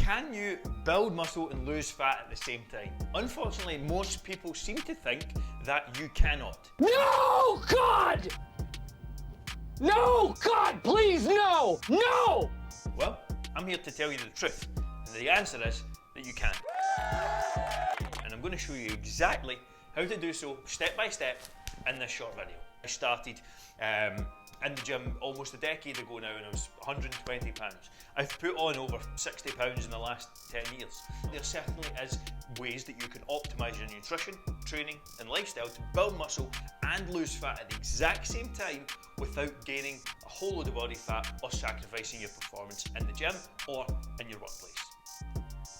Can you build muscle and lose fat at the same time? Unfortunately, most people seem to think that you cannot. No, God! No, God, please, no! No! Well, I'm here to tell you the truth, and the answer is that you can. And I'm going to show you exactly how to do so, step by step, in this short video. I started in the gym almost a decade ago now, and I was 120 pounds. I've put on over 60 pounds in the last 10 years. There certainly is ways that you can optimise your nutrition, training and lifestyle to build muscle and lose fat at the exact same time without gaining a whole load of body fat or sacrificing your performance in the gym or in your workplace.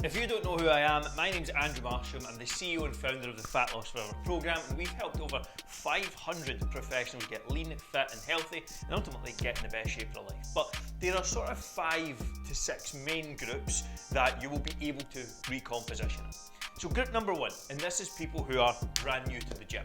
If you don't know who I am, my name's Andrew Marsham. I'm the CEO and founder of the Fat Loss Forever program, and we've helped over 500 professionals get lean, fit and healthy and ultimately get in the best shape of their life. But there are sort of 5 to 6 main groups that you will be able to recomposition. So group number 1, and this is people who are brand new to the gym.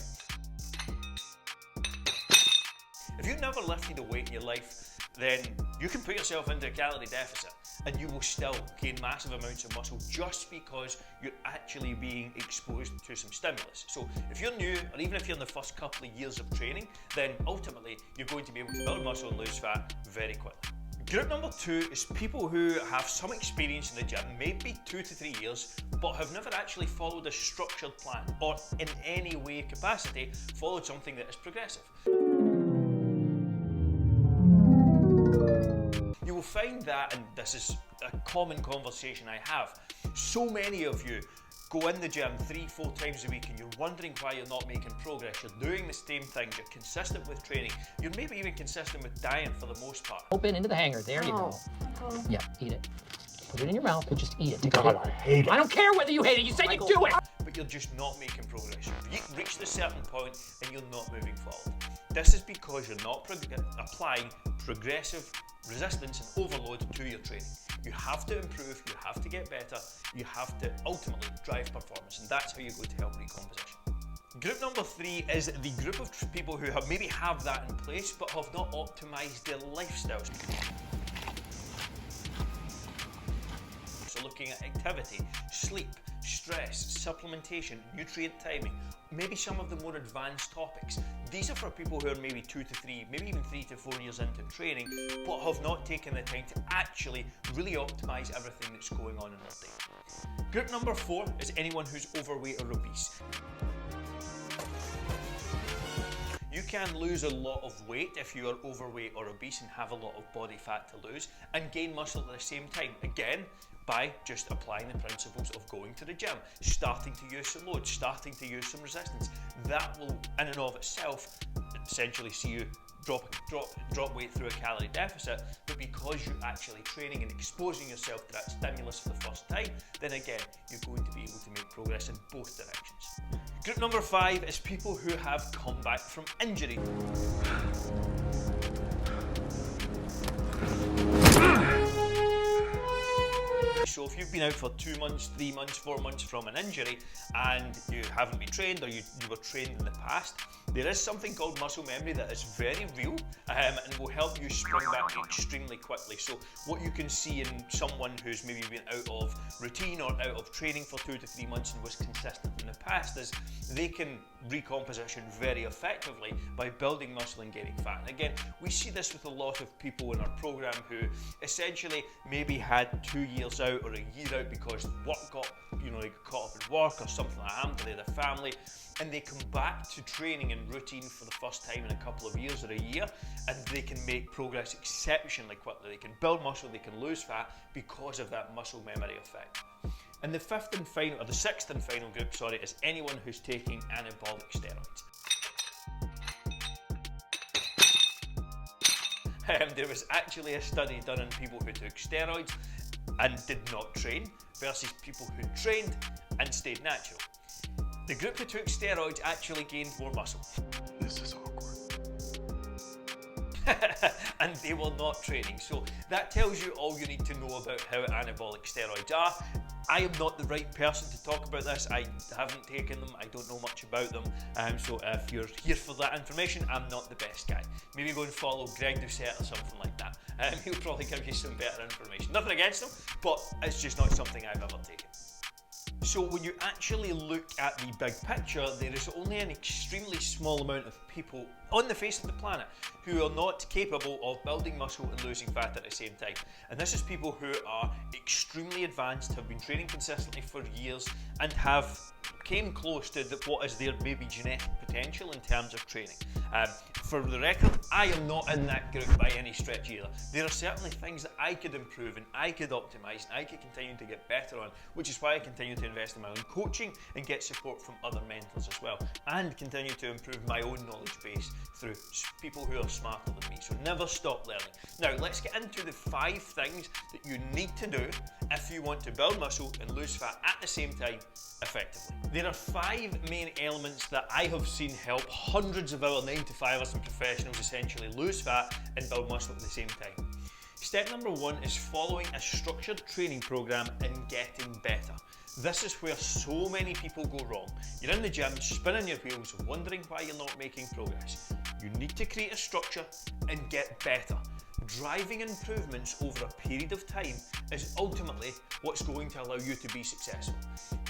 If you've never lifted a weight in your life, then you can put yourself into a calorie deficit and you will still gain massive amounts of muscle just because you're actually being exposed to some stimulus. So if you're new, or even if you're in the first couple of years of training, then ultimately you're going to be able to build muscle and lose fat very quickly. Group number 2 is people who have some experience in the gym, maybe 2 to 3 years, but have never actually followed a structured plan or in any way capacity followed something that is progressive. You will find that, and this is a common conversation I have, so many of you go in the gym 3-4 times a week and you're wondering why you're not making progress. You're doing the same things, you're consistent with training, you're maybe even consistent with diet for the most part. Open into the hanger, there you go. Yeah, eat it. Put it in your mouth and just eat it. God, I hate it. I don't care whether you hate it, you said you do it! But you're just not making progress. You've reached a certain point and you're not moving forward. This is because you're not applying progressive resistance and overload to your training. You have to improve, you have to get better, you have to ultimately drive performance, and that's how you're going to help recomposition. Group number 3 is the group of people who maybe have that in place but have not optimised their lifestyles. So looking at activity, sleep, stress, supplementation, nutrient timing, maybe some of the more advanced topics. These are for people who are maybe 2 to 3, maybe even 3 to 4 years into training, but have not taken the time to actually really optimise everything that's going on in their day. Group number 4 is anyone who's overweight or obese. You can lose a lot of weight if you are overweight or obese and have a lot of body fat to lose, and gain muscle at the same time. Again, by just applying the principles of going to the gym, starting to use some load, starting to use some resistance. That will, in and of itself, essentially see you drop weight through a calorie deficit, but because you're actually training and exposing yourself to that stimulus for the first time, then again, you're going to be able to make progress in both directions. Group number 5 is people who have come back from injury. So if you've been out for 2 months, 3 months, 4 months from an injury and you haven't been trained, or you were trained in the past, there is something called muscle memory that is very real and will help you spring back extremely quickly. So what you can see in someone who's maybe been out of routine or out of training for 2 to 3 months and was consistent in the past is they can recomposition very effectively by building muscle and gaining fat. And again, we see this with a lot of people in our program who essentially maybe had 2 years out or a year out because work got, they got caught up in work or something like that, they had a family, and they come back to training and routine for the first time in a couple of years or a year, and they can make progress exceptionally quickly. They can build muscle, they can lose fat because of that muscle memory effect. And the 6th and final group, is anyone who's taking anabolic steroids. There was actually a study done on people who took steroids and did not train versus people who trained and stayed natural. The group who took steroids actually gained more muscle. This is awkward. And they were not training. So that tells you all you need to know about how anabolic steroids are. I am not the right person to talk about this. I haven't taken them, I don't know much about them, so if you're here for that information, I'm not the best guy. Maybe go and follow Greg Doucette or something like that. He'll probably give you some better information. Nothing against him, but it's just not something I've ever taken. So when you actually look at the big picture, there is only an extremely small amount of people on the face of the planet who are not capable of building muscle and losing fat at the same time. And this is people who are extremely advanced, have been training consistently for years, and have came close to what is their maybe genetic potential in terms of training. For the record, I am not in that group by any stretch either. There are certainly things that I could improve and I could optimise and I could continue to get better on, which is why I continue to invest in my own coaching and get support from other mentors as well, and continue to improve my own knowledge base through people who are smarter than me. So never stop learning. Now let's get into the 5 things that you need to do if you want to build muscle and lose fat at the same time effectively. There are 5 main elements that I have seen help hundreds of other 9-to-5ers and professionals essentially lose fat and build muscle at the same time. Step number 1 is following a structured training program and getting better. This is where so many people go wrong. You're in the gym, spinning your wheels, wondering why you're not making progress. You need to create a structure and get better. Driving improvements over a period of time is ultimately what's going to allow you to be successful.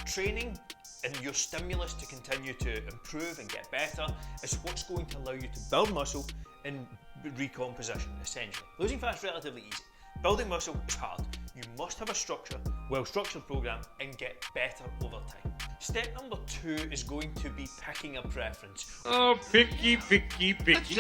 Training and your stimulus to continue to improve and get better is what's going to allow you to build muscle and recomposition, essentially. Losing fat is relatively easy. Building muscle is hard. You must have a structure, well-structured program, and get better over time. Step number 2 is going to be picking a preference. Oh, picky.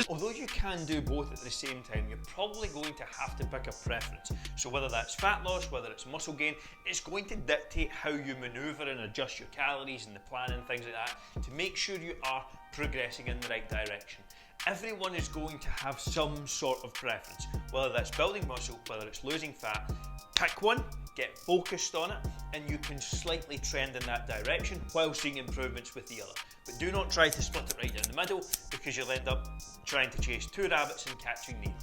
Although you can do both at the same time, you're probably going to have to pick a preference. So whether that's fat loss, whether it's muscle gain, it's going to dictate how you maneuver and adjust your calories and the plan and things like that to make sure you are progressing in the right direction. Everyone is going to have some sort of preference, whether that's building muscle, whether it's losing fat. Pick one, get focused on it, and you can slightly trend in that direction while seeing improvements with the other. But do not try to split it right down the middle, because you'll end up trying to chase 2 rabbits and catching neither.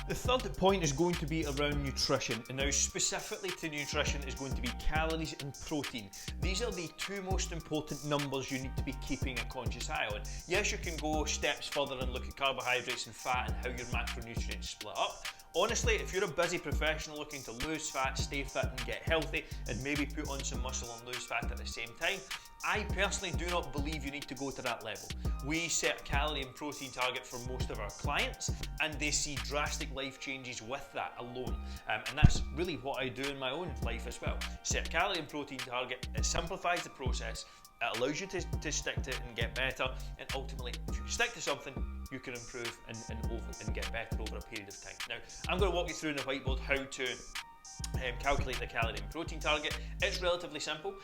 The third point is going to be around nutrition, and now specifically to nutrition is going to be calories and protein. These are the 2 most important numbers you need to be keeping a conscious eye on. Yes, you can go steps further and look at carbohydrates and fat and how your macronutrients split up. Honestly, if you're a busy professional looking to lose fat, stay fit and get healthy, and maybe put on some muscle and lose fat at the same time, I personally do not believe you need to go to that level. We set a calorie and protein target for most of our clients, and they see drastic life changes with that alone. And that's really what I do in my own life as well. Set a calorie and protein target, it simplifies the process, it allows you to stick to it and get better, and ultimately, if you stick to something, you can improve and get better over a period of time. Now, I'm going to walk you through on the whiteboard how to calculate the calorie and protein target. It's relatively simple.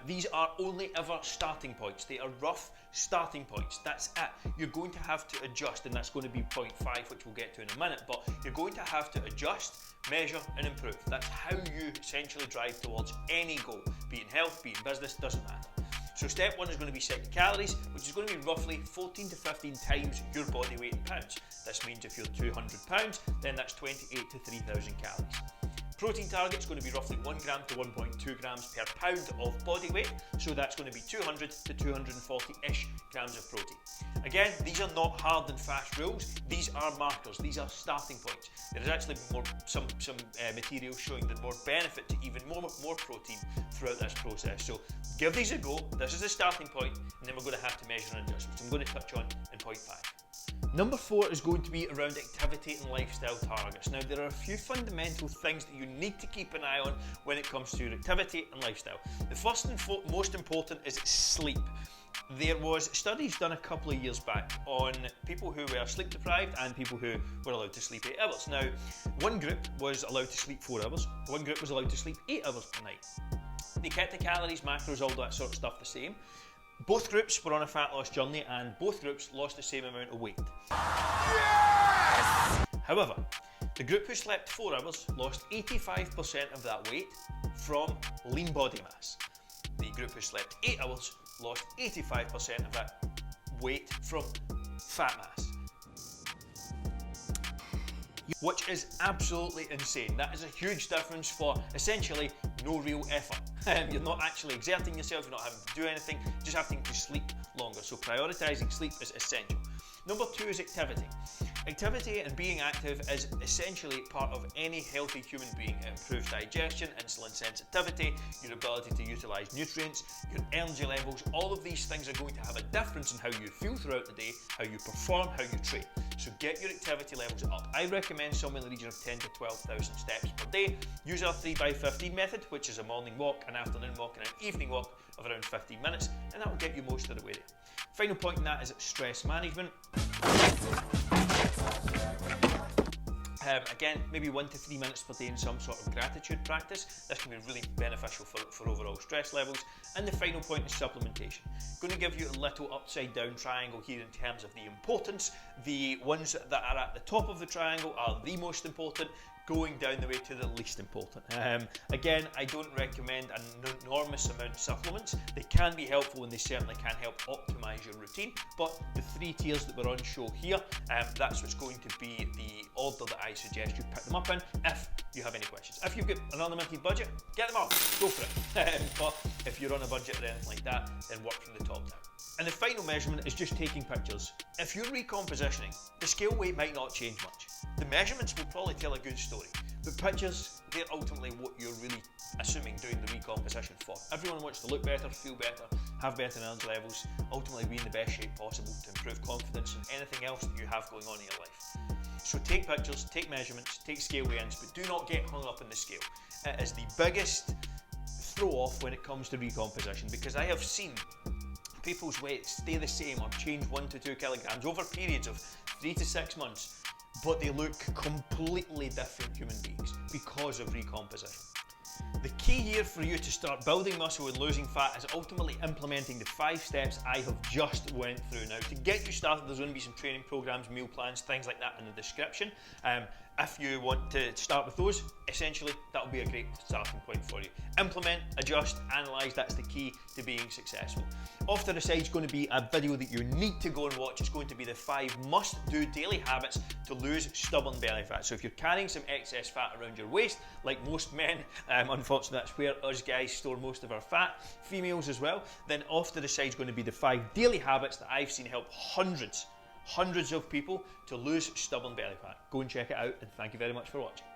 These are only ever starting points. They are rough starting points. That's it. You're going to have to adjust, and that's going to be 0.5, which we'll get to in a minute, but you're going to have to adjust, measure and improve. That's how you essentially drive towards any goal, be it in health, be it in business, doesn't matter. So step 1 is going to be set your calories, which is going to be roughly 14 to 15 times your body weight in pounds. This means if you're 200 pounds, then that's 28 to 3,000 calories. Protein target is going to be roughly 1 gram to 1.2 grams per pound of body weight, so that's going to be 200 to 240-ish grams of protein. Again, these are not hard and fast rules, these are markers, these are starting points. There is actually some material showing the more benefit to even more protein throughout this process. So give these a go, this is the starting point, and then we're going to have to measure and adjust, which I'm going to touch on in point 5. Number 4 is going to be around activity and lifestyle targets. Now, there are a few fundamental things that you need to keep an eye on when it comes to your activity and lifestyle. The first and most important is sleep. There was studies done a couple of years back on people who were sleep deprived and people who were allowed to sleep 8 hours. Now, one group was allowed to sleep 4 hours, one group was allowed to sleep 8 hours per night. They kept the calories, macros, all that sort of stuff the same. Both groups were on a fat loss journey and both groups lost the same amount of weight. Yes! However, the group who slept 4 hours lost 85% of that weight from lean body mass. The group who slept 8 hours lost 85% of that weight from fat mass. Which is absolutely insane. That is a huge difference for essentially no real effort. You're not actually exerting yourself, you're not having to do anything, just having to sleep longer. So prioritising sleep is essential. Number 2 is activity. Activity and being active is essentially part of any healthy human being. It improves digestion, insulin sensitivity, your ability to utilise nutrients, your energy levels. All of these things are going to have a difference in how you feel throughout the day, how you perform, how you train. So get your activity levels up. I recommend somewhere in the region of 10 to 12,000 steps per day. Use our 3x15 method, which is a morning walk, an afternoon walk and an evening walk of around 15 minutes, and that will get you most of the way there. Final point in that is stress management. Again, maybe 1 to 3 minutes per day in some sort of gratitude practice. This can be really beneficial for overall stress levels. And the final point is supplementation. Going to give you a little upside down triangle here in terms of the importance. The ones that are at the top of the triangle are the most important, going down the way to the least important. Again, I don't recommend an enormous amount of supplements. They can be helpful and they certainly can help optimise your routine, but the 3 tiers that we're on show here, that's what's going to be the order that I suggest you pick them up in if you have any questions. If you've got an unlimited budget, get them up, go for it. But if you're on a budget or anything like that, then work from the top down. And the final measurement is just taking pictures. If you're recompositioning, the scale weight might not change much. The measurements will probably tell a good story, but pictures, they're ultimately what you're really assuming doing the recomposition for. Everyone wants to look better, feel better, have better energy levels, ultimately be in the best shape possible to improve confidence and anything else that you have going on in your life. So take pictures, take measurements, take scale weigh-ins, but do not get hung up in the scale. It is the biggest throw-off when it comes to recomposition, because I have seen people's weights stay the same or change 1 to 2 kilograms over periods of 3 to 6 months, but they look completely different human beings because of recomposition. The key here for you to start building muscle and losing fat is ultimately implementing the 5 steps I have just went through. Now, to get you started, there's going to be some training programs, meal plans, things like that in the description. If you want to start with those, essentially, that'll be a great starting point for you. Implement, adjust, analyse, that's the key to being successful. Off to the side is going to be a video that you need to go and watch. It's going to be the 5 must-do daily habits to lose stubborn belly fat. So if you're carrying some excess fat around your waist, like most men, unfortunately that's where us guys store most of our fat, females as well, then off to the side is going to be the 5 daily habits that I've seen help hundreds of people to lose stubborn belly fat. Go and check it out, and thank you very much for watching.